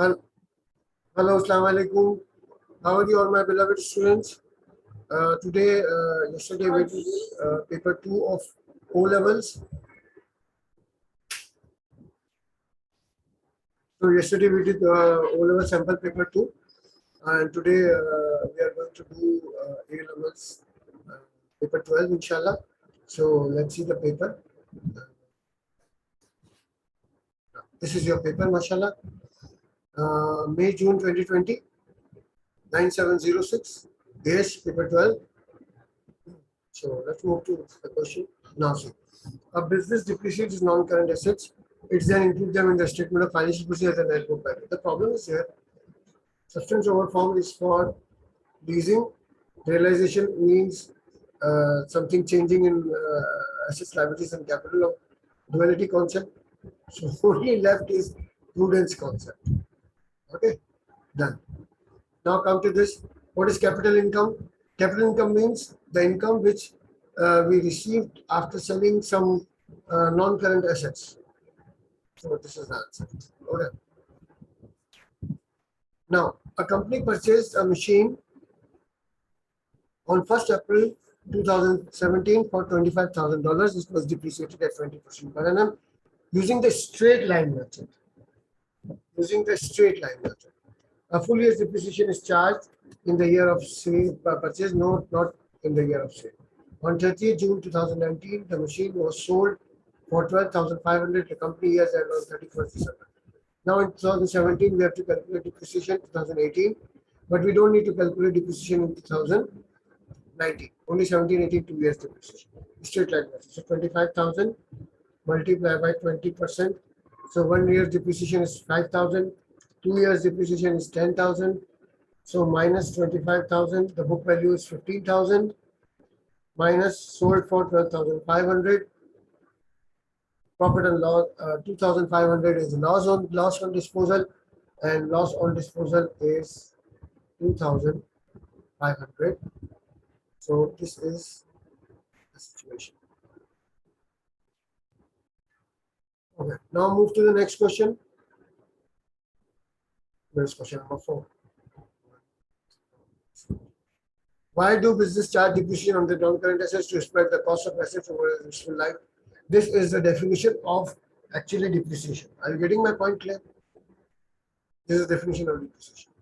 Hello, Assalamu alaikum. How are you all, my beloved students? Yesterday we did paper 2 of O levels. So yesterday we did O level sample paper 2, and today we are going to do A levels paper 12, inshallah. So let's see the paper. This is your paper, mashallah. May June 2020, 9706. Yes, paper 12. So let's move to the question. Now, see, a business depreciates non-current assets. It's then include them in the statement of financial position as a net book value. The problem is here, substance over form is for leasing. Realization means something changing in assets, liabilities, and capital of duality concept. So only left is prudence concept. Okay, done. Now come to this. What is capital income? Capital income means the income which we received after selling some non-current assets. So this is the answer. Okay. Now, a company purchased a machine on 1st April 2017 for $25,000. It was depreciated at 20% per annum using the straight line method. A full year's depreciation is charged in the year of sale purchase, not in the year of sale. On 30th June 2019, the machine was sold for 12,500. The company years end on 31st December. Now in 2017, we have to calculate depreciation 2018, but we don't need to calculate depreciation in 2019. Only 17, 18, 2 years depreciation. Straight line method. So 25,000 multiplied by 20%. So 1 year's depreciation is 5,000. 2 years depreciation is 10,000. So minus 25,000. The book value is 15,000. Minus sold for 12,500. Profit and loss 2,500 is loss on disposal, and loss on disposal is 2,500. So this is the situation. Okay, now move to the next question. There's question number 4. Why do business charge depreciation on the non-current assets to spread the cost of assets over a useful life? This is the definition of actually depreciation. Are you getting my point clear? This is the definition of depreciation.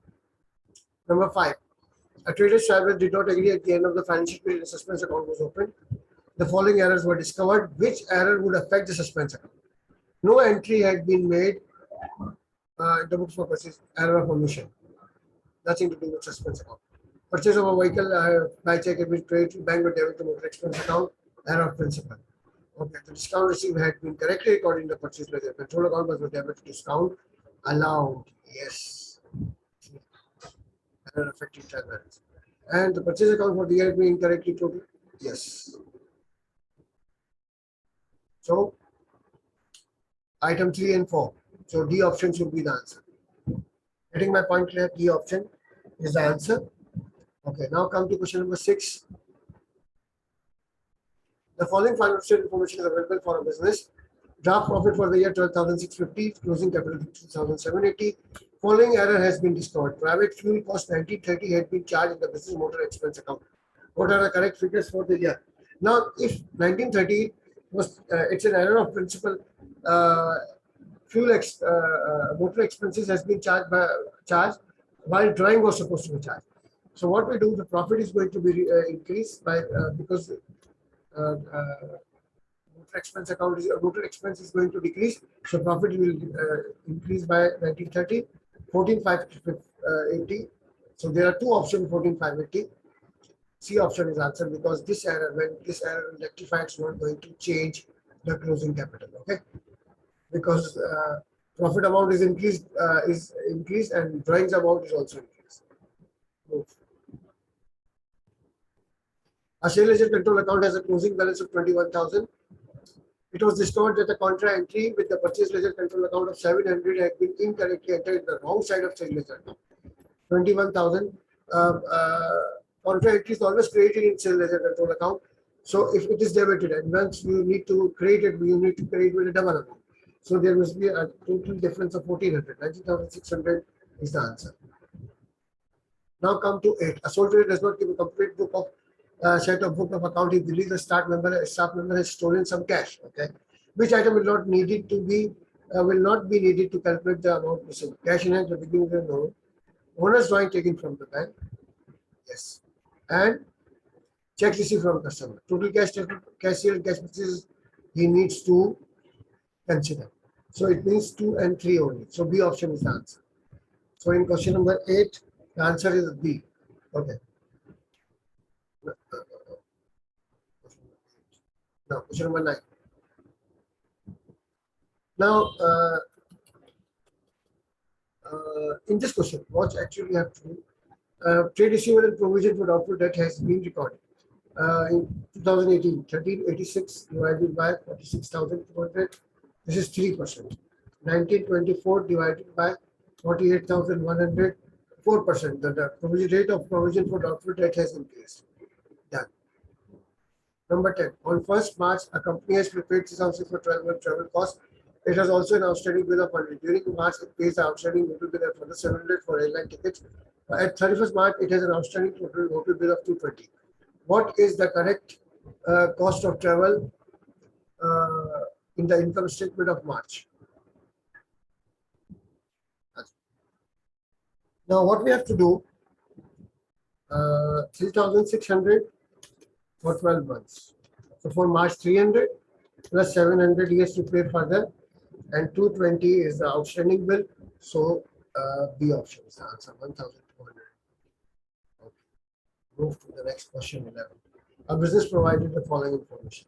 Number 5. A traded shareholder did not agree at the end of the financial period. The suspense account was opened. The following errors were discovered. Which error would affect the suspense account? No entry had been made in the books for purchase. Error of omission. Nothing to do with suspense account. Purchase of a vehicle by check had been paid to bank with debit to motor expense account. Error of principal. Okay, the discount received had been correctly recorded in the purchase ledger. Control account was with debit discount allowed. Yes. Error affected trial balance. And the purchase account for the year had been incorrectly totaled. Yes. So item 3 and 4. So D option should be the answer. Getting my point clear? D option is the answer. Okay, now come to question number 6. The following financial information is available for a business. Draft profit for the year 12,650, closing capital 2,780. Following error has been discovered. Private fuel cost 1930 had been charged in the business motor expense account. What are the correct figures for the year? Now, if 1930 was, it's an error of principle. Motor expenses has been charged while drawing was supposed to be charged. So what we do, the profit is going to be increased by because motor expense is going to decrease, so profit will increase by 1930, 14,580. So there are two options, 14,580. C option is answer because this error, when this error is rectified, it's not going to change the closing capital. Okay, because profit amount is increased and drawings amount is also increased. Move. A share ledger control account has a closing balance of 21,000. It was discovered that the contra entry with the purchase ledger control account of 700 had been incorrectly entered in the wrong side of sale ledger account. 21,000. Contra entry is always created in sale ledger control account. So if it is debited and once you need to create it, you need to create with a double amount. So there must be a total difference of 1400. 19,600 is the answer. Now come to 8. A sole trader does not give a complete book of set of book of account. He believes the staff member has stolen some cash. Okay, which item will not needed to be will not be needed to calculate the amount missing. Cash in hand at the beginning of the no. Owner's drawing taken from the bank. Yes, and check received from customer. Total cash purchases he needs to consider. So it means 2 and 3 only. So B option is the answer. So in question number 8, the answer is B. Okay. Now question number 9. Now in this question, what actually you have to do? Trade receivable provision for doubtful debt has been recorded. In 2018, 1386 divided by 46,200. This is 3%. 1924 divided by 48,100, 4%. The provision rate of provision for doubtful debt has increased. Done. Number 10. On 1st March, a company has prepaid 6,000 for 12-month travel costs. It has also an outstanding bill of 100. During March, it pays the outstanding total bill of further 700 for airline tickets. At 31st March, it has an outstanding total bill of 220. What is the correct cost of travel in the income statement of March? Now, what we have to do, 3,600 for 12 months. So for March, 300 plus 700 he has to pay further, and 220 is the outstanding bill. So B option is the answer, 1,200. Okay. Move to the next question, 11. A business provided the following information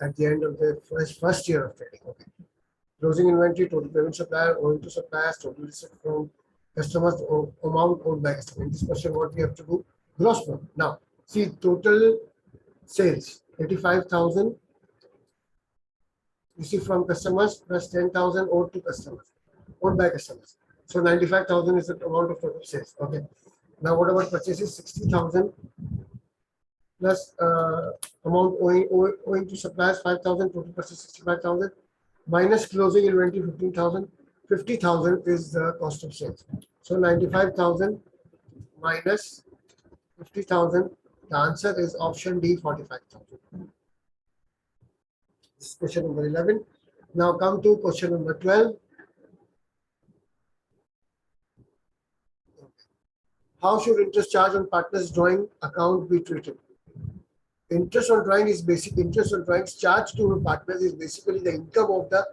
at the end of the first year of trading. Okay. Closing inventory, total payment supplier, owing to suppliers, total receipt from customers, amount owed by customer. In this question, what we have to do? Gross profit. Now, see total sales, 85,000 received from customers plus 10,000 owed to customers, owed by customers. So 95,000 is the amount of total sales. Okay. Now, what about purchases? 60,000 plus amount owing to suppliers, 5,000, total purchase 65,000, minus closing inventory 15,000. 50,000 is the cost of sales. So 95,000 minus 50,000. The answer is option D, 45,000. This is question number 11. Now come to question number 12. How should interest charge on partners drawing account be treated? Interest on drawing is basic. Interest on drawings charged to partners is basically the income of the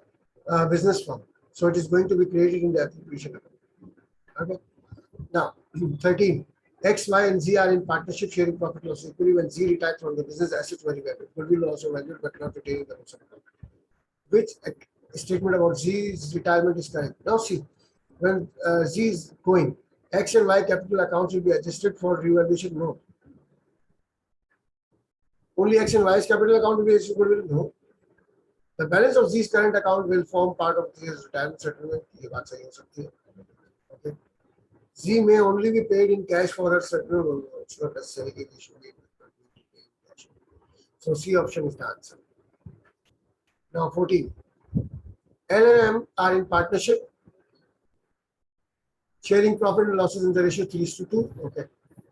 business firm. So it is going to be created in the application account. Okay. Now 13. X, Y, and Z are in partnership sharing profit loss equally when Z retired from the business assets were valued. Goodwill also valued but not retaining the books of account. Which statement about Z's retirement is correct? Now see, when Z is going, X and Y capital accounts will be adjusted for revaluation. No. Only X and Y's capital account will be adjusted for goodwill. No. The balance of Z's current account will form part of his retirement settlement. Okay. Z may only be paid in cash for her settlement. It's not necessary that he should be paid in cash. So C option is the answer. Now 14. L and M are in partnership, sharing profit and losses in the ratio 3:2. Okay.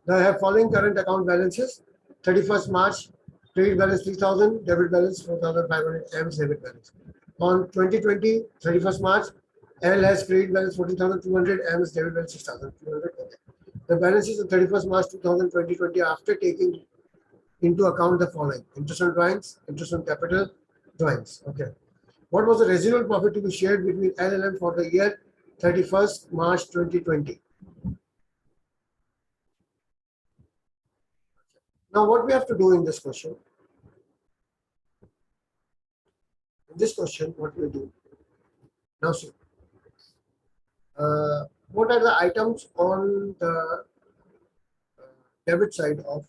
Now I have following current account balances. 31st March, credit balance 3,000, debit balance 4,500, M's debit balance. On 2020, 31st March, L has credit balance 14,200, M's debit balance 6,200. Okay. The balances on 31st March 2020 after taking into account the following: interest on drawings, interest on capital, drawings. Okay. What was the residual profit to be shared between L and M for the year 31st March 2020? Now, what we have to do in this question? In this question, what we do? Now, see. What are the items on the debit side of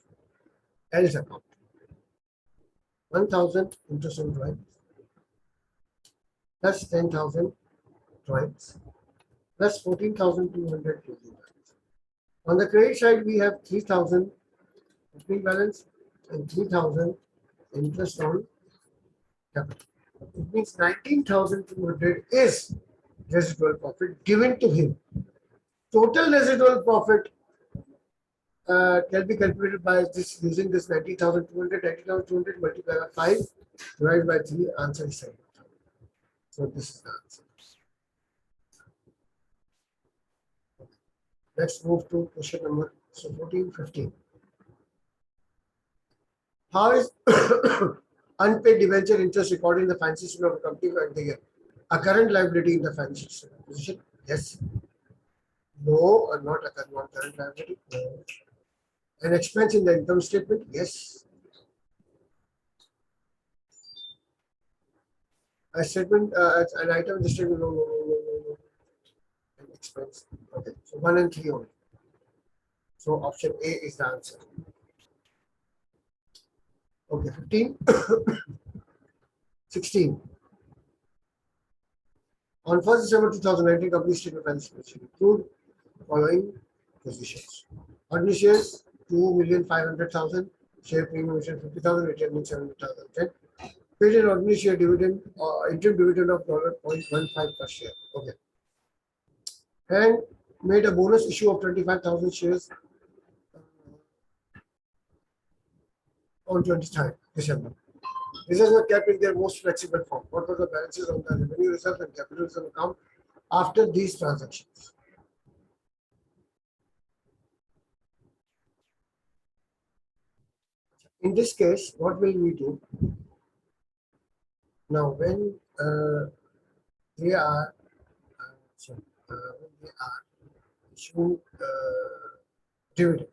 L's account? 1,000 interest on drawings, plus 10,000 drawings, plus 14,200 closing balance. On the credit side, we have 3,000 opening balance and 3,000 interest on capital. It means 19,200 is residual profit given to him. Total residual profit can be calculated by this using this 90,200 multiplied by 5 divided by 3. Answer is 7. So this is the answer. Let's move to question number 14, 15. How is unpaid debenture interest recorded in the financial statement of a company for the year? A current liability in the financial statement position? Yes. No, or not a current liability? No. An expense in the income statement? Yes. A statement, an item in the statement? No, no, no, no, no, no. An expense. Okay, so 1 and 3 only. So option A is the answer. Okay, 15. 16. On 1st December 2019, company statement financial position include following positions. Ordinary shares 2,500,000, share premium issue 50,000, return 700,000. Paid an ordinary share dividend or interim dividend of $0.15 per share. Okay. And made a bonus issue of 25,000 shares on 23rd December. Reserves were kept in their most flexible form. What were the balances on the revenue reserve and capital reserve account after these transactions? In this case, what will we do? Now, when they are when they are issuing dividend.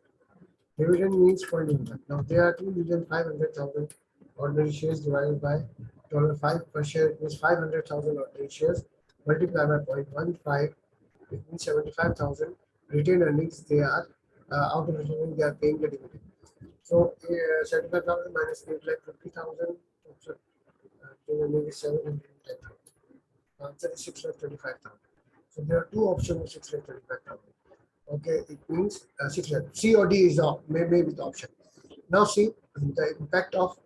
Dividend means point impact. Now they are 2,500,000 ordinary shares divided by $5 per share. It means 500,000 ordinary shares multiplied by 0.15. It means 75,000 retained earnings. They are out of retained earnings, they are paying the dividend. So 75,000 minus 8 like 50,000. So retained earnings is 710,000. The answer is 635,000. So there are two options of 635,000. Okay, it means 600. C or D is the maybe the option. Now see the impact of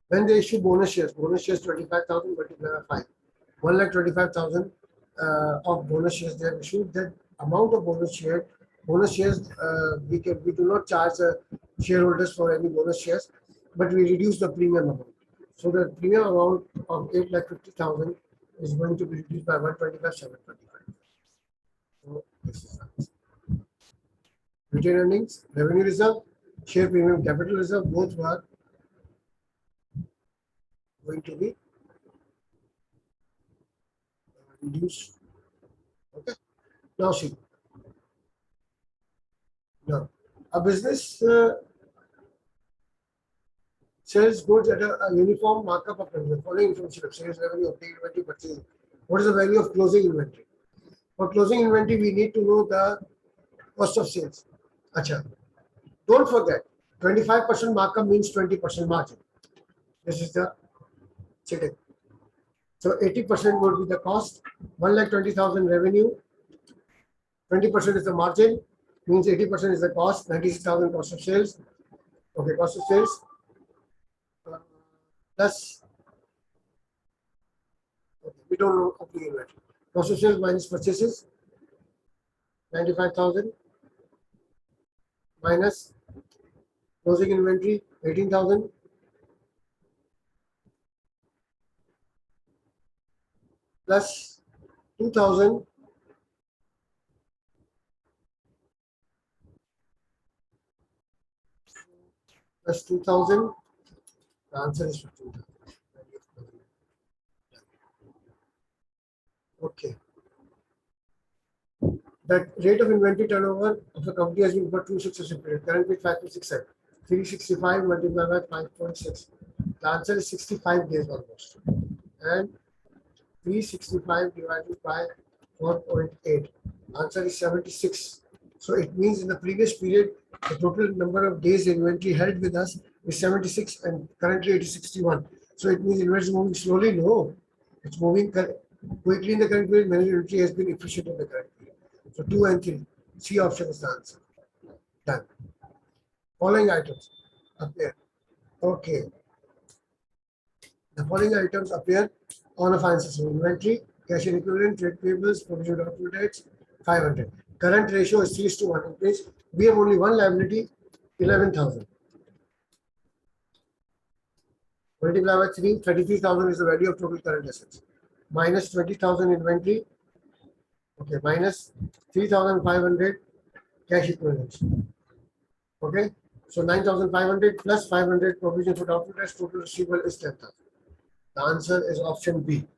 when they issue bonus shares. Bonus shares 25,000 multiplied by 5. 1,25,000 of bonus shares they have issued. That amount of bonus shares we do not charge shareholders for any bonus shares, but we reduce the premium amount. So the premium amount of 8,50,000 is going to be reduced by 125, 725. So this is retained earnings, revenue reserve, share premium, capital reserve, both were going to be reduced. Okay. Now see. Now a business sells goods at a uniform markup of revenue. Following information of sales revenue, obtained inventory, purchasing. What is the value of closing inventory? For closing inventory, we need to know the cost of sales. Acha. Don't forget, 25% markup means 20% margin. This is the cheating. So 80% would be the cost. 1,20,000 revenue. 20% is the margin. Means 80% is the cost. 96,000 cost of sales. Okay, cost of sales. Plus, okay, we don't know opening inventory. Cost of sales minus purchases. 95,000 minus closing inventory 18,000 plus 2,000 plus 2,000. The answer is 15,000. Okay. The rate of inventory turnover of the company has been for 2 successive periods. Currently 5 to 6 7. 365 multiplied by 5.6. The answer is 65 days almost. And 365 divided by 4.8. Answer is 76. So it means in the previous period, the total number of days inventory held with us is 76 and currently it is 61. So it means inventory is moving slowly? No. It's moving quickly in the current period. Management inventory has been efficient in the current period. So 2 and 3. C option is the answer. Done. Following items up there. Okay. The following items appear on a finance system: inventory, cash and equivalent, trade payables, provision document dates, 500. Current ratio is 3:1. It means we have only one liability, 11,000. Multiply by 3, 33,000 is the value of total current assets. Minus 20,000 inventory, okay, minus 3,500 cash equivalents. Okay, so 9,500 plus 500 provision for doubtful debts, total receivable is 10,000. The answer is option B.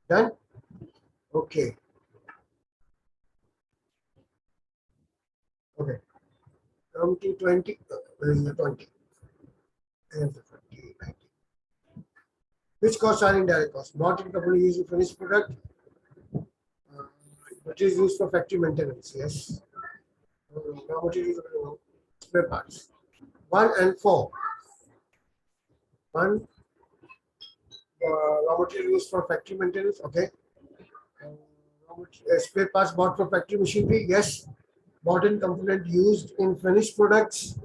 Done? Okay. Okay. Come to 20. Where is the 20? There's the 20, 90. Which costs are indirect costs? Bought in company using finished product. Which is used for factory maintenance. Yes. Raw material, spare parts. 1 and 4. 1, raw material used for factory maintenance. Okay. Spare parts bought for factory machinery. Yes. Bought in component used in finished products.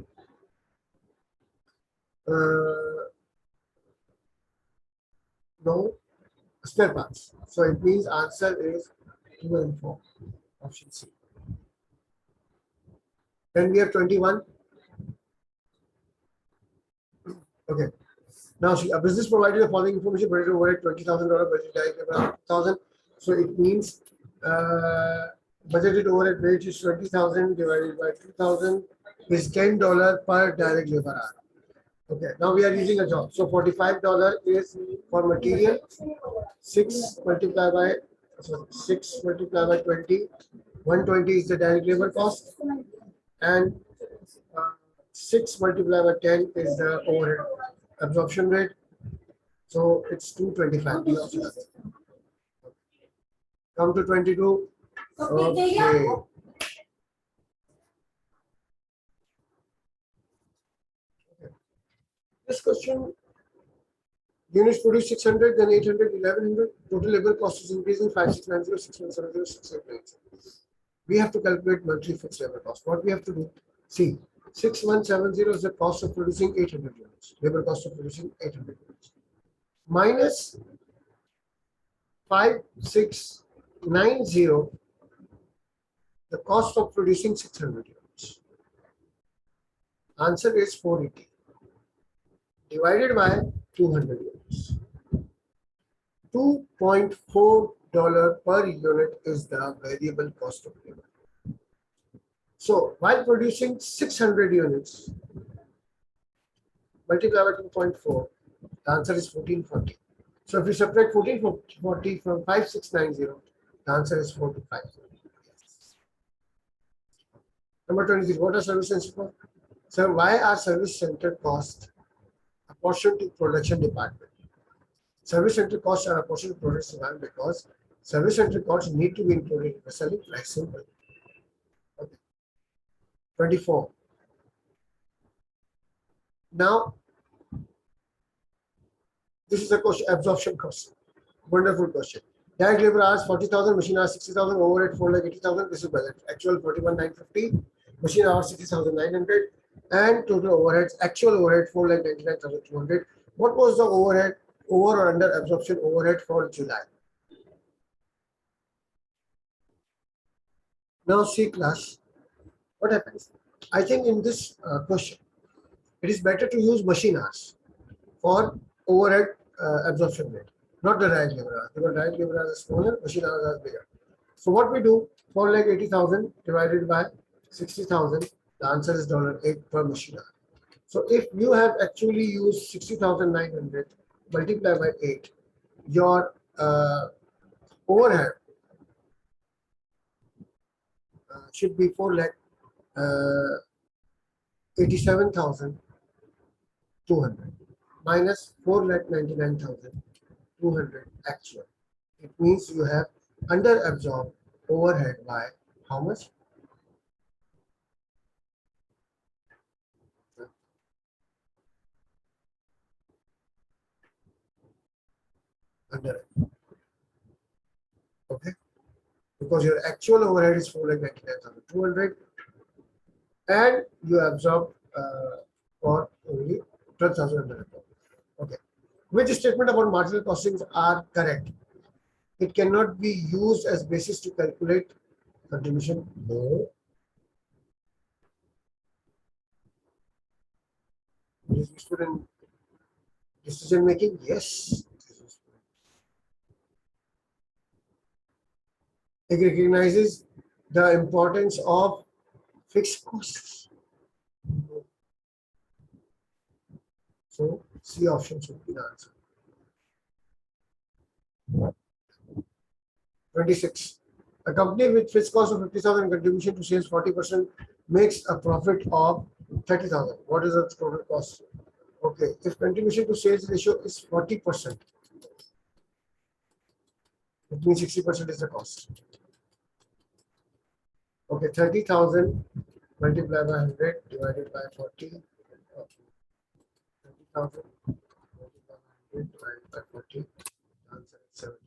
No. Spare parts. So it means answer is 2 and 4. Option C. Then we have 21. Okay. Now see, a business provided the following information: budget overhead $20,000, budget direct about 1,000. So it means budgeted overhead wage is 20,000 divided by 2,000 is $10 per direct labor hour. Okay. Now we are using a job. So $45 is for material. 6 multiplied by 20. 120 is the direct labor cost, and 6 multiplied by 10 is the overhead absorption rate. So it's 225. Come to 22. Okay. This question, units produced 600, then 800, 1100. Total labor cost is increasing 5690, 6170, 680. We have to calculate monthly fixed labor cost. What we have to do? See, 6170 is the cost of producing 800 units. Labor cost of producing 800 units. Minus 5690, the cost of producing 600 units. Answer is 480. Divided by 200 units. $2.4 per unit is the variable cost of labor. So while producing 600 units, multiply by 2.4, the answer is 1440. So if we subtract 1440 from 5690, the answer is 4250. Number 23, what are service centers for? So why are service center costs apportioned to production department? Service center costs are apportioned to production department because service center costs need to be included in the selling price. Simple. Okay. 24. Now, this is a question, absorption question. Wonderful question. Direct labor hours 40,000, machine hours 60,000, overhead 4,80,000. This is budget. Actual 41,950, machine hours 60,900, and total overheads. Actual overhead 4,99,200. What was the overhead, over or under absorption overhead for July? Now, see class, what happens? I think in this question, it is better to use machine hours for overhead absorption rate, not the direct labor hours, because direct labor hours are smaller, machine hours are bigger. So what we do, 4,80,000 divided by 60,000, the answer is $8 per machine hour. So if you have actually used 60,900 multiplied by 8, your overhead should be 4,87,200 minus 4,99,200 actual. It means you have under absorbed overhead by how much? Under. Okay. Because your actual overhead is 4,99,200 and you absorb for only 12,000 under. Okay. Which statement about marginal costings are correct? It cannot be used as basis to calculate contribution. No. It is useful in decision making. Yes. It recognizes the importance of fixed costs. So C option should be the answer. 26. A company with fixed cost of 50,000 contribution to sales 40% makes a profit of 30,000. What is the total cost? Okay, if contribution to sales ratio is 40%, it means 60% is the cost. Okay, 30,000 multiplied by 100 divided by 40. 30,000 multiplied by 100 divided by 40. Answer is 75,000.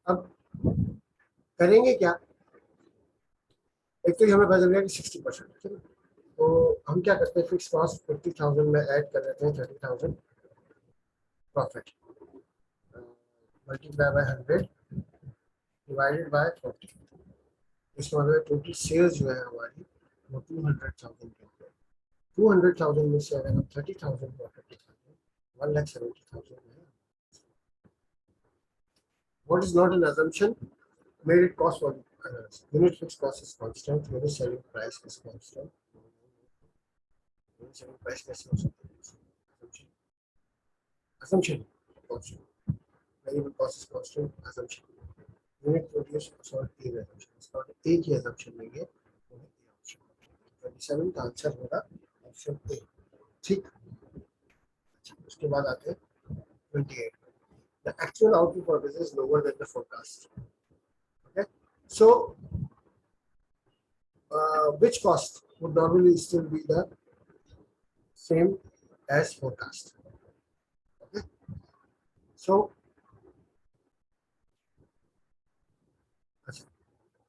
अब करेंगे क्या? एक तो हमें पता चल गया कि 60%, ठीक है, तो हम क्या करते हैं, फिक्स कॉस्ट 50,000 में ऐड कर देते हैं 30,000 profit multiply by 100 divided by 40. इसका मतलब टोटल सेल्स जो है हमारी वो 200,000 के ऊपर. 200,000 में से अगर हम 30,000 प्रॉफिट निकालें 1,70,000 है. What is not an assumption? Made it cost for unit fixed cost is constant, unit selling price is constant. Unit selling price कैसे हो सकता है? Assumption constant. Variable cost is constant. Assumption. Unit produce sorry तीन assumption. इसका एक ही assumption लेंगे तो है ये option. 27 का आंसर होगा option A. ठीक. उसके बाद आते हैं 28. The actual output for business is lower than the forecast. Okay. So, which cost would normally still be the same as forecast? Okay. So,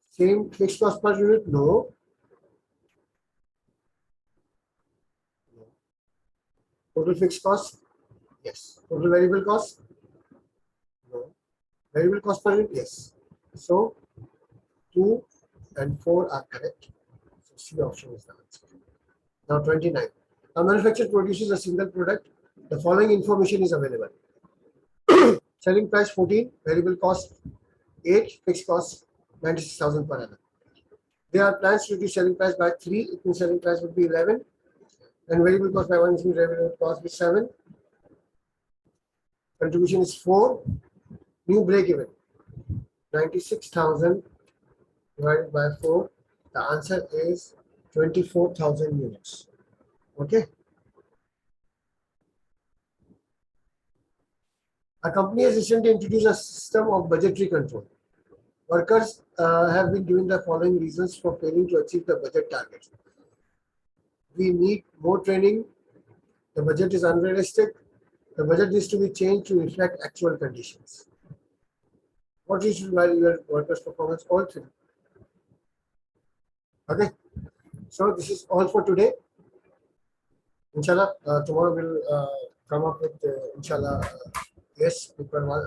same fixed cost per unit? No. Total fixed cost? Yes. Total variable cost? No. Variable cost per unit? Yes. So, 2 and 4 are correct. So, C option is the answer. Now, 29. A manufacturer produces a single product. The following information is available. Selling price 14, variable cost 8, fixed cost 96,000 per annum. There are plans to reduce selling price by 3, it means selling price would be 11, and variable cost by 1, it means variable cost be 7. Contribution is 4. New break even 96,000 divided by 4. The answer is 24,000 units. Okay. A company has recently introduced a system of budgetary control. Workers have been given the following reasons for failing to achieve the budget targets. We need more training. The budget is unrealistic. The budget needs to be changed to reflect actual conditions. What is your workers' performance? All three. Okay. So this is all for today. Inshallah, tomorrow we'll come up with inshallah yes paper one,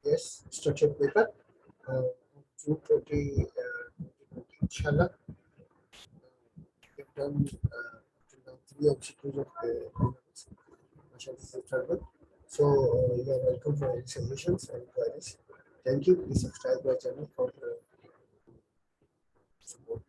yes structured paper. June 20, inshallah. We've done 3 MCQs of the so you are welcome for any suggestions and queries. Thank you. Please subscribe to our channel for support.